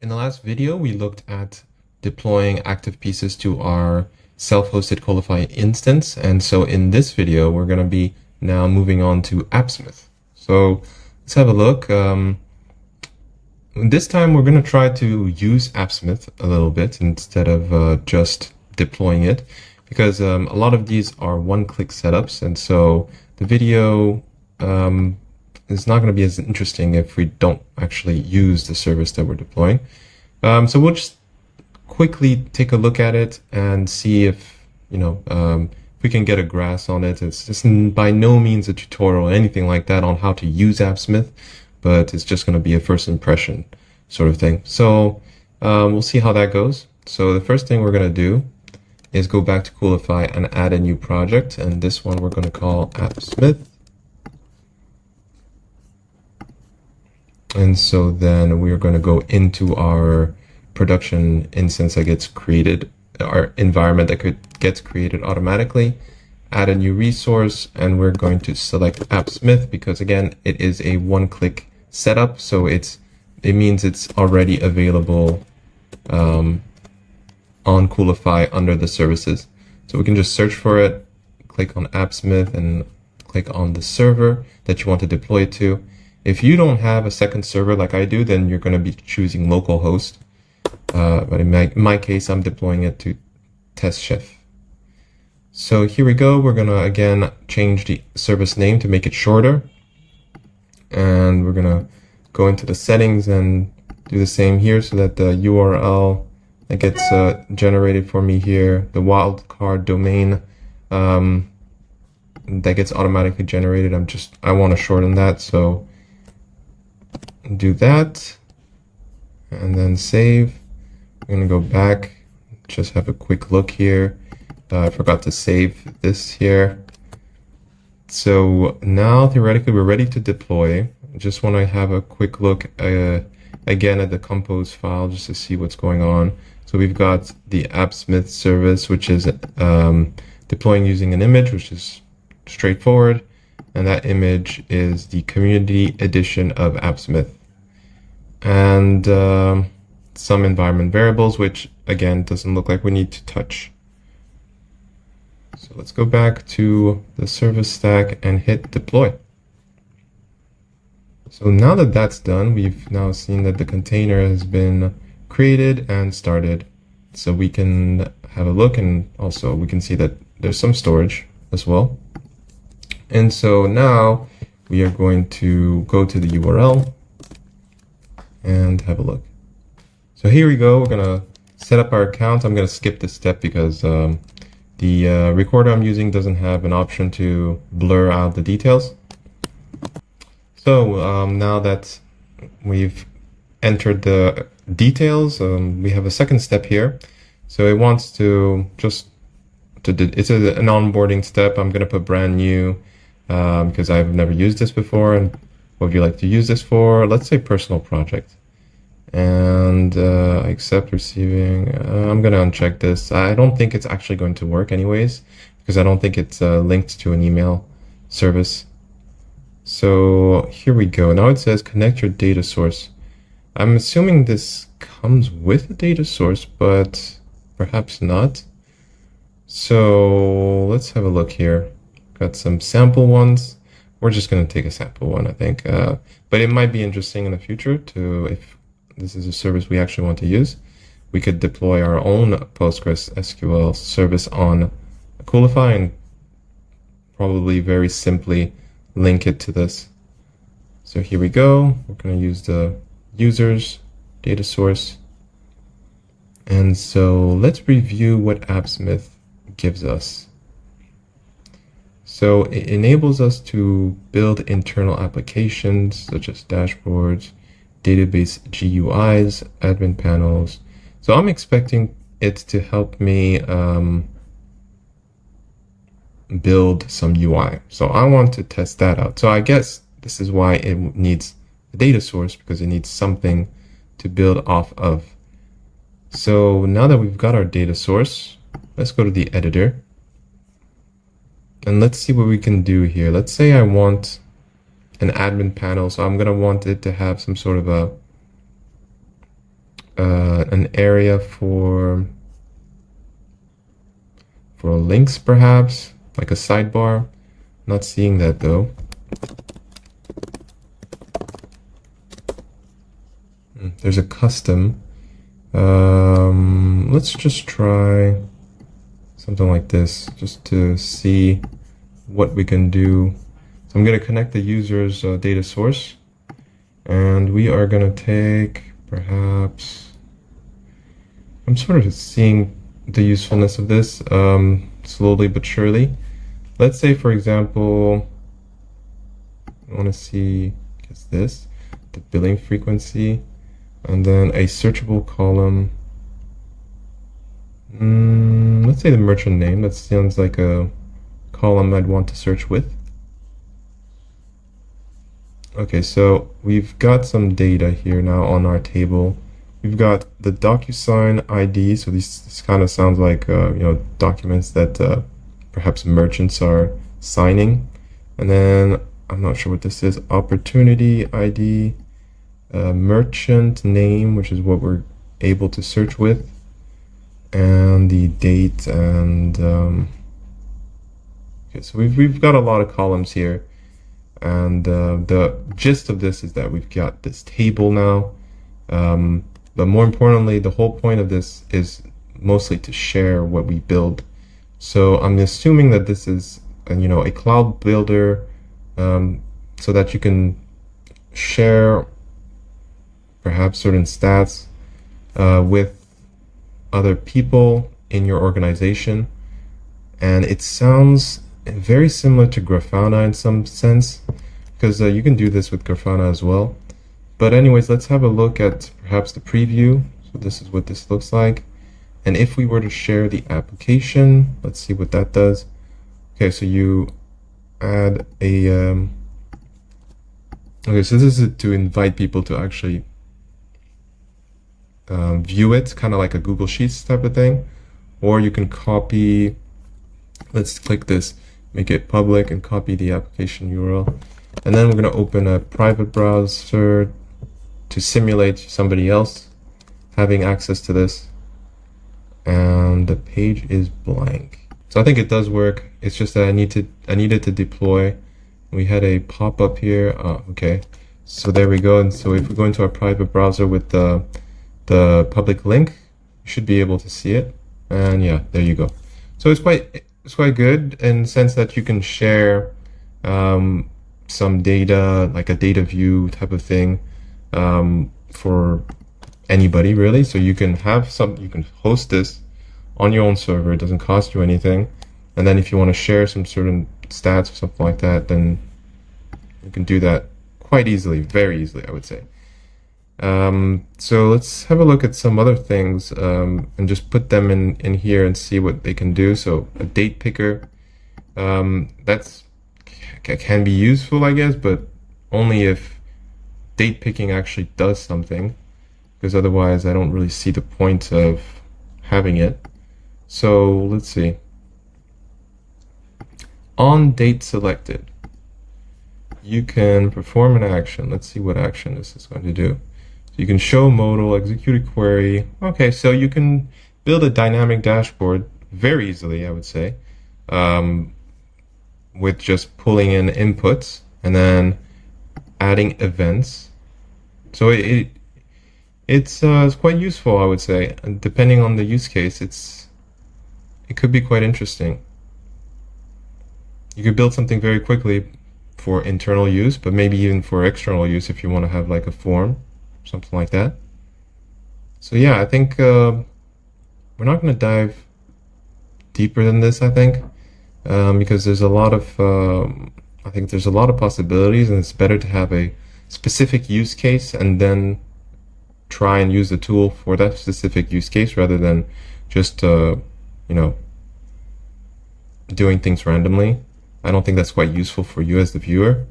In the last video, we looked at deploying active pieces to our self-hosted Coolify instance. And so in this video, we're going to be now moving on to Appsmith. So let's have a look. This time, we're going to try to use Appsmith a little bit instead of just deploying it, because a lot of these are one-click setups. And so the video is not going to be as interesting if we don't actually use the service that we're deploying. So we'll just quickly take a look at it and see if, if we can get a grasp on it. It's just by no means a tutorial or anything like that on how to use Appsmith, but it's just going to be a first impression sort of thing. So we'll see how that goes. So the first thing we're going to do is go back to Coolify and add a new project. And this one we're going to call Appsmith. And so then we're going to go into our production instance that gets created, our environment that gets created automatically, add a new resource, and we're going to select Appsmith because, again, it is a one-click setup. So it means it's already available on Coolify under the services. So we can just search for it, click on Appsmith, and click on the server that you want to deploy it to. If you don't have a second server like I do, then you're going to be choosing localhost. But in my case, I'm deploying it to Test Chef. So here we go. We're going to, again, change the service name to make it shorter. And we're going to go into the settings and do the same here so that the URL that gets generated for me here, the wildcard domain that gets automatically generated, I want to shorten that. So do that and then save. I'm going to go back, just have a quick look here. I forgot to save this here. So now theoretically we're ready to deploy. I just want to have a quick look again at the compose file just to see what's going on. So we've got the Appsmith service, which is deploying using an image, which is straightforward. And that image is the community edition of Appsmith. And some environment variables, which again doesn't look like we need to touch. So let's go back to the service stack and hit deploy. So now that that's done, we've now seen that the container has been created and started. So we can have a look, and also we can see that there's some storage as well. And so now we are going to go to the URL and have a look. So here we go. We're going to set up our account. I'm going to skip this step because the recorder I'm using doesn't have an option to blur out the details. So now that we've entered the details, we have a second step here. So it wants to it's an onboarding step. I'm going to put brand new because I've never used this before. And what would you like to use this for? Let's say personal project. And accept receiving. I'm going to uncheck this. I don't think it's actually going to work anyways, because I don't think it's linked to an email service. So here we go. Now it says connect your data source. I'm assuming this comes with a data source, but perhaps not. So let's have a look here. Got some sample ones. We're just going to take a sample one, I think. But it might be interesting in the future if this is a service we actually want to use. We could deploy our own Postgres SQL service on Coolify and probably very simply link it to this. So here we go. We're going to use the users data source. And so let's review what Appsmith gives us. So it enables us to build internal applications such as dashboards, database GUIs, admin panels. So I'm expecting it to help me build some UI. So I want to test that out. So I guess this is why it needs a data source, because it needs something to build off of. So now that we've got our data source, let's go to the editor. And let's see what we can do here. Let's say I want an admin panel. So I'm going to want it to have some sort of a an area for links, perhaps like a sidebar. Not seeing that though. There's a custom. Let's just try something like this just to see what we can do. So I'm going to connect the user's data source, and we are going to take perhaps, I'm sort of seeing the usefulness of this slowly but surely. Let's say, for example, I want to see, I guess this, the billing frequency, and then a searchable column. Let's say the merchant name. That sounds like a column I'd want to search with. Okay, so we've got some data here now on our table. We've got the DocuSign ID. So this kind of sounds like documents that perhaps merchants are signing. And then I'm not sure what this is. Opportunity ID, merchant name, which is what we're able to search with, and the date. And okay, so we've got a lot of columns here. And the gist of this is that we've got this table now. But more importantly, the whole point of this is mostly to share what we build. So I'm assuming that this is a cloud builder, so that you can share perhaps certain stats with other people in your organization. And it sounds very similar to Grafana in some sense, because you can do this with Grafana as well. But anyways, let's have a look at perhaps the preview. So this is what this looks like. And if we were to share the application, let's see what that does. Okay, so you add a, okay, so this is to invite people to actually view it, kind of like a Google Sheets type of thing. Or you can copy, let's click this, make it public, and copy the application URL. And then we're going to open a private browser to simulate somebody else having access to this. And the page is blank. So I think it does work. It's just that I needed to deploy. We had a pop-up here. Okay. So there we go. And so if we go into our private browser with the public link, you should be able to see it. And yeah, there you go. So it's quite good in the sense that you can share some data, like a data view type of thing, for anybody really. So you can you can host this on your own server. It doesn't cost you anything. And then if you want to share some certain stats or something like that, then you can do that quite easily, very easily, I would say. So let's have a look at some other things, and just put them in here and see what they can do. So a date picker, that's can be useful, I guess, but only if date picking actually does something, because otherwise I don't really see the point of having it. So let's see. On date selected, you can perform an action. Let's see what action this is going to do. You can show modal, execute a query. Okay, so you can build a dynamic dashboard very easily, I would say, with just pulling in inputs and then adding events. So it's quite useful, I would say. And depending on the use case, it could be quite interesting. You could build something very quickly for internal use, but maybe even for external use if you want to have like a form, something like that. So yeah, I think we're not going to dive deeper than this, I think, because there's a lot of I think there's a lot of possibilities, and it's better to have a specific use case and then try and use the tool for that specific use case rather than just doing things randomly. I don't think that's quite useful for you as the viewer.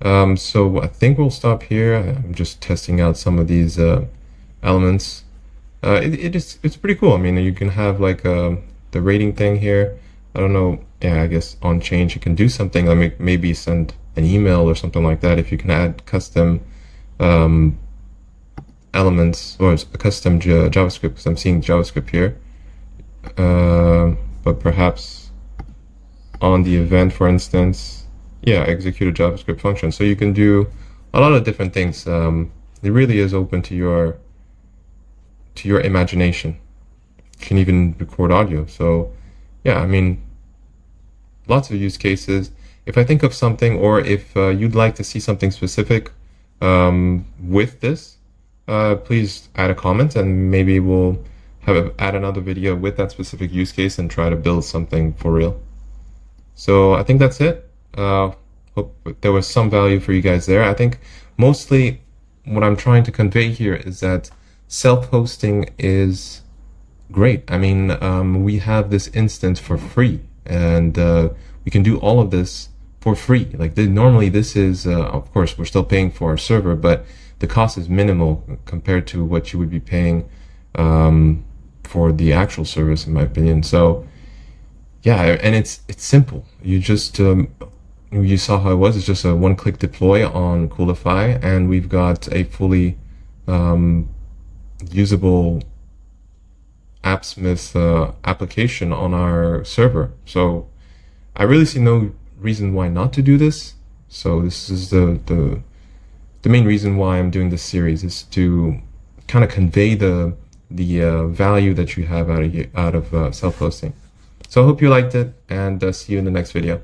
So I think we'll stop here. I'm just testing out some of these elements. It's pretty cool. I mean, you can have like the rating thing here. I don't know. Yeah, I guess on change you can do something like maybe send an email or something like that. If you can add custom elements or a custom JavaScript, because I'm seeing JavaScript here. But perhaps on the event, for instance, yeah, execute a JavaScript function. So you can do a lot of different things. It really is open to your imagination. You can even record audio. So yeah, I mean, lots of use cases. If I think of something, or if you'd like to see something specific with this, please add a comment, and maybe we'll add another video with that specific use case and try to build something for real. So I think that's it. Hope there was some value for you guys there. I think mostly what I'm trying to convey here is that self-hosting is great. I mean, we have this instance for free, and we can do all of this for free. Like normally this is, of course, we're still paying for our server, but the cost is minimal compared to what you would be paying for the actual service, in my opinion. So yeah, and it's simple. You just you saw how it was. It's just a one-click deploy on Coolify, and we've got a fully usable Appsmith application on our server. So I really see no reason why not to do this. So this is the main reason why I'm doing this series, is to kind of convey the value that you have out of self-hosting. So I hope you liked it, and see you in the next video.